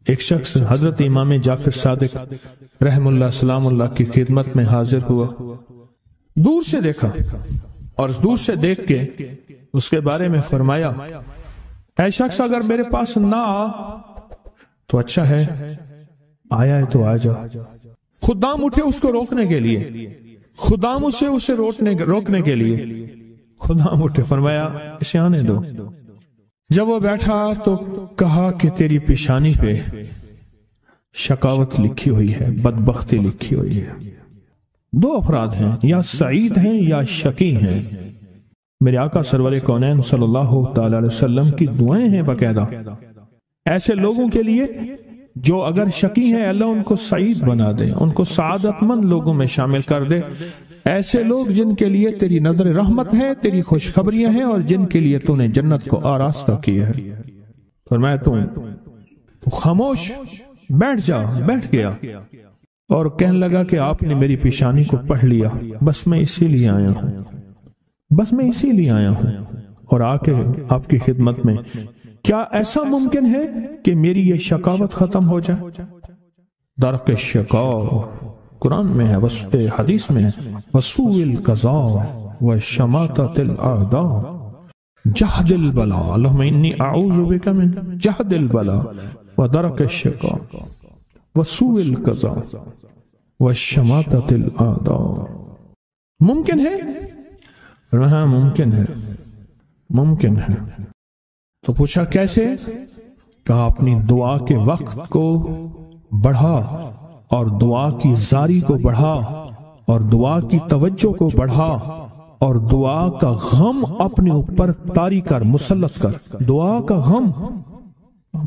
ایک شخص حضرت امام جعفر صادق رحم اللہ سلام اللہ کی خدمت میں حاضر ہوا، دور سے دیکھا اور دور سے دیکھ کے اس کے بارے میں فرمایا، اے شخص اگر میرے پاس نہ آ تو اچھا ہے، آیا ہے تو آ جا۔ خدام اٹھے اس کو روکنے کے لیے، خدام اسے روکنے کے لیے خدام اٹھے، فرمایا اسے آنے دو۔ جب وہ بیٹھا تو کہا کہ تیری پیشانی پہ شقاوت لکھی ہوئی ہے، بدبختی لکھی ہوئی ہے۔ دو افراد ہیں، یا سعید ہیں یا شقی ہیں۔ میرے آقا سرور کونین صلی اللہ تعالی علیہ وسلم کی دعائیں ہیں باقاعدہ ایسے لوگوں کے لیے جو اگر شقی ہیں، اللہ ان کو سعید بنا دے، ان کو سعادت مند لوگوں میں شامل کر دے۔ ایسے لوگ جن کے لیے تیری نظر رحمت ہے، تیری خوشخبریاں ہیں، اور جن کے لیے تو نے جنت کو آراستہ کیا ہے۔ فرمایا تو خاموش بیٹھ جا، بیٹھ گیا اور کہنے لگا کہ آپ نے میری پیشانی کو پڑھ لیا، بس میں اسی لیے آیا ہوں، بس میں اسی لیے آیا ہوں اور آ کے آپ کی خدمت میں۔ کیا ایسا ممکن ہے کہ میری یہ شقاوت ختم ہو جائے؟ درک شقاء قرآن میں ہے، حدیث میں ہے، وسوء القضاء وشماتۃ الاعداء جہد البلاء، اللہم انی اعوذ بک من جہد البلاء ودرک الشقاء وسوء القضاء وشماتۃ الاعداء۔ ممکن ہے؟ ہاں ممکن ہے، ممکن ہے۔ تو پوچھا کیسے؟ کہا اپنی دعا کے وقت کو بڑھا اور دعا کی زاری کو بڑھا اور دعا کی توجہ کو بڑھا اور دعا کا غم اپنے اوپر طاری کر، مسلط کر۔ دعا کا غم،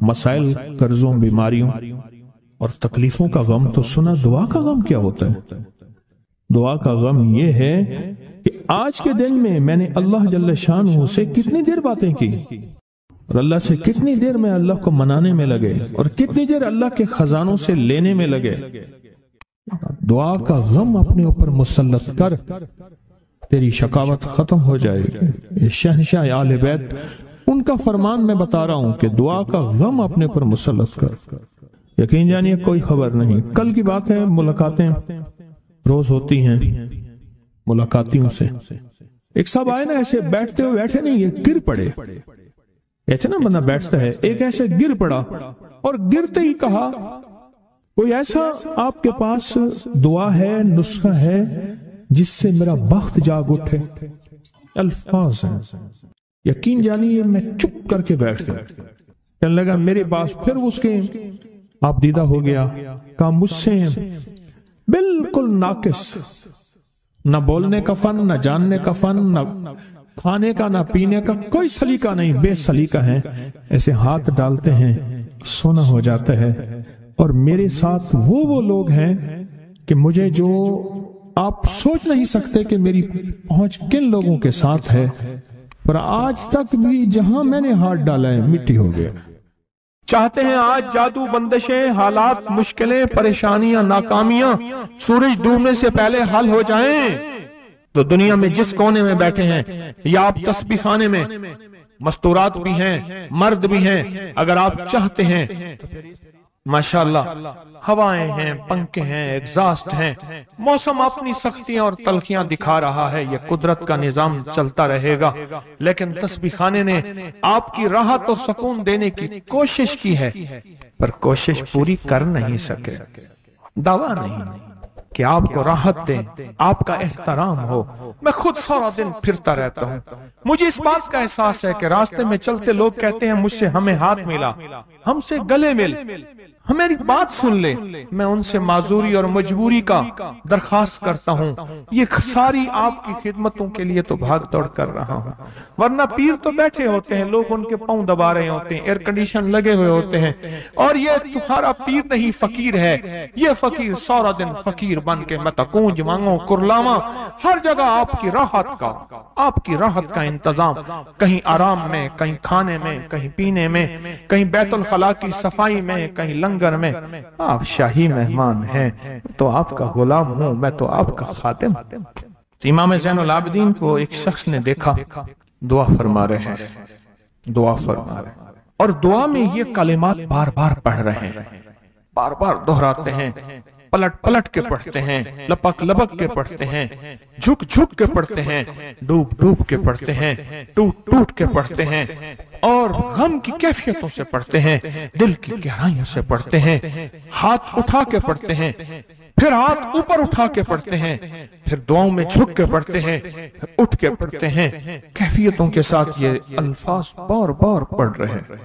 مسائل، قرضوں، بیماریوں اور تکلیفوں کا غم تو سنا، دعا کا غم کیا ہوتا ہے؟ دعا کا غم یہ ہے کہ آج کے دن میں نے اللہ جل شانہ سے کتنی دیر باتیں کی اور اللہ سے کتنی دیر میں اللہ کو منانے میں لگے اور کتنی دیر اللہ کے خزانوں سے لینے میں لگے۔ دعا کا غم اپنے اوپر مسلط کر، تیری شقاوت ختم ہو جائے گی۔ شہنشاہ آل بیت ان کا فرمان میں بتا رہا ہوں کہ دعا کا غم اپنے اوپر مسلط کر۔ یقین جانیے کوئی خبر نہیں، کل کی بات ہے، ملاقاتیں روز ہوتی ہیں ملاقاتیوں سے۔ ایک صاحب آئے نا، ایسے بیٹھتے ہوئے بیٹھے نہیں، یہ گر پڑے، ایسے نا بندہ بیٹھتا ہے، ایک ایسے گر پڑا اور گرتے ہی کہا کوئی ایسا آپ کے پاس دعا ہے، نسخہ ہے جس سے میرا بخت جاگ اٹھے؟ الفاظ ہیں، یقین جانیے میں چپ کر کے بیٹھ گیا۔ کہنے لگا میرے پاس، پھر اس کے آپ دیدہ ہو گیا، کہا مجھ سے بالکل ناقص، نہ بولنے کا فن، نہ جاننے کا فن، نہ کھانے کا، نہ پینے کا، کوئی سلیقہ نہیں، بے سلیقہ ہیں، ایسے ہاتھ ڈالتے ہیں سونا ہو جاتا ہے۔ اور میرے ساتھ وہ لوگ ہیں کہ مجھے جو آپ سوچ نہیں سکتے کہ میری پہنچ کن لوگوں کے ساتھ ہے، پر آج تک بھی جہاں میں نے ہاتھ ڈالا ہے مٹی ہو گیا۔ چاہتے ہیں آج جادو، بندشیں، حالات، مشکلیں، پریشانیاں، ناکامیاں سورج ڈوبنے سے پہلے حل ہو جائیں۔ تو دنیا میں جس کونے میں بیٹھے ہیں، یا آپ تسبیح خانے میں، مستورات بھی ہیں، مرد بھی ہیں، اگر آپ چاہتے ہیں ماشاءاللہ، ہوائیں ہیں، پنکھے ہیں، ایگزاسٹ ہیں، موسم اپنی سختیاں اور تلخیاں دکھا رہا ہے، یہ قدرت کا نظام چلتا رہے گا، لیکن تسبیح خانے نے آپ کی راحت اور سکون دینے کی کوشش کی ہے، پر کوشش پوری کر نہیں سکے۔ دعویٰ نہیں کہ آپ کو راحت دیں، آپ کا احترام ہو۔ میں خود سارا دن پھرتا رہتا ہوں، مجھے اس بات کا احساس ہے کہ راستے میں چلتے لوگ کہتے ہیں مجھ سے ہمیں ہاتھ ملا، ہم سے گلے مل، ہماری بات سن لے۔ میں ان سے معذوری اور مجبوری کا درخواست کرتا ہوں، یہ ساری آپ کی خدمتوں کے لیے تو بھاگ دوڑ کر رہا ہوں، ورنہ پیر تو بیٹھے ہوتے ہیں، لوگ ان کے پاؤں دبا رہے ہوتے ہیں، ایئر کنڈیشن لگے ہوئے ہوتے ہیں، اور یہ تمہارا پیر نہیں فقیر ہے، یہ فقیر سارا دن فقیر بن کے متکونج مانگو کرلاما، ہر جگہ آپ کی راحت کا انتظام، کہیں آرام میں، کہیں کھانے میں، کہیں پینے میں، کہیں بیت الخلاء کی صفائی میں، کہیں لنگر میں۔ آپ شاہی مہمان ہیں تو آپ کا غلام ہوں، میں تو آپ کا خادم۔ امام زین العابدین کو ایک شخص نے دیکھا، دعا فرما رہے ہیں، دعا فرما رہے ہیں۔ اور دعا میں یہ کلمات بار بار پڑھ رہے ہیں، بار بار دہراتے ہیں، پلٹ پلٹ کے پڑھتے ہیں، لپک لپک کے پڑھتے ہیں، جھک جھک کے پڑھتے ہیں، ڈوب ڈوب کے پڑھتے ہیں، ٹوٹ ٹوٹ کے پڑھتے ہیں، اور غم کی کیفیتوں سے پڑھتے ہیں، دل کی گہرائیوں سے پڑھتے ہیں، ہاتھ اٹھا کے پڑھتے ہیں، پھر ہاتھ اوپر اٹھا کے پڑھتے ہیں، پھر دعاؤں میں جھک کے پڑھتے ہیں، پھر اٹھ کے پڑھتے ہیں، کیفیتوں کے ساتھ یہ الفاظ بار بار پڑھ رہے ہیں۔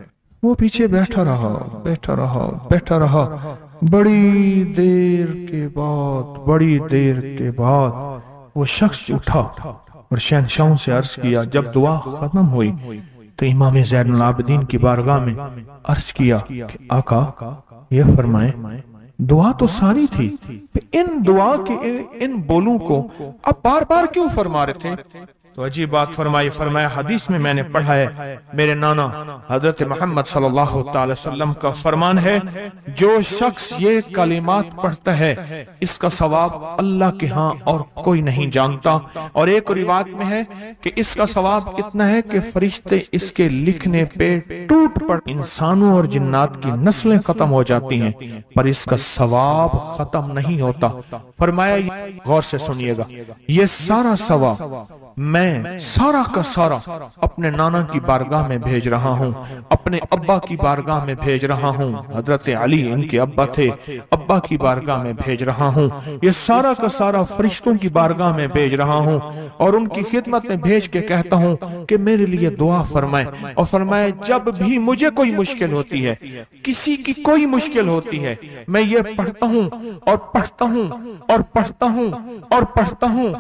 وہ پیچھے بیٹھا رہا بیٹھا رہا بیٹھا رہا، بڑی دیر کے بعد وہ شخص اٹھا اور شہنشاہوں سے عرض کیا۔ جب دعا ختم ہوئی تو امام زین العابدین کی بارگاہ میں عرض کیا کہ آقا یہ فرمائیں، دعا تو ساری تھی، ان دعا کے ان بولوں کو اب بار بار کیوں فرما رہے تھے؟ تو عجیب بات فرمائی، فرمایا حدیث میں نے پڑھا ہے، میرے نانا حضرت محمد صلی اللہ تعالی وسلم کا فرمان ہے، جو شخص یہ کلمات پڑھتا ہے اس کا ثواب اللہ کے ہاں اور کوئی نہیں جانتا۔ اور ایک روایت میں ہے کہ اس کا ثواب اتنا ہے کہ فرشتے اس کے لکھنے پہ ٹوٹ پڑ، انسانوں اور جنات کی نسلیں ختم ہو جاتی ہیں پر اس کا ثواب ختم نہیں ہوتا۔ فرمایا غور سے سنیے گا، یہ سارا ثواب میں سارا کا سارا اپنے نانا کی بارگاہ میں بھیج رہا ہوں، اپنے ابا کی بارگاہ میں بھیج رہا ہوں، حضرت علی ان کے ابا تھے، ابا کی بارگاہ میں بھیج رہا ہوں، یہ سارا کا سارا فرشتوں کی بارگاہ میں بھیج رہا ہوں، اور ان کی خدمت میں بھیج کے کہتا ہوں کہ میرے لیے دعا فرمائیں۔ اور فرمائے جب بھی مجھے کوئی مشکل ہوتی ہے، کسی کی کوئی مشکل ہوتی ہے، میں یہ پڑھتا ہوں اور پڑھتا ہوں اور پڑھتا ہوں اور پڑھتا ہوں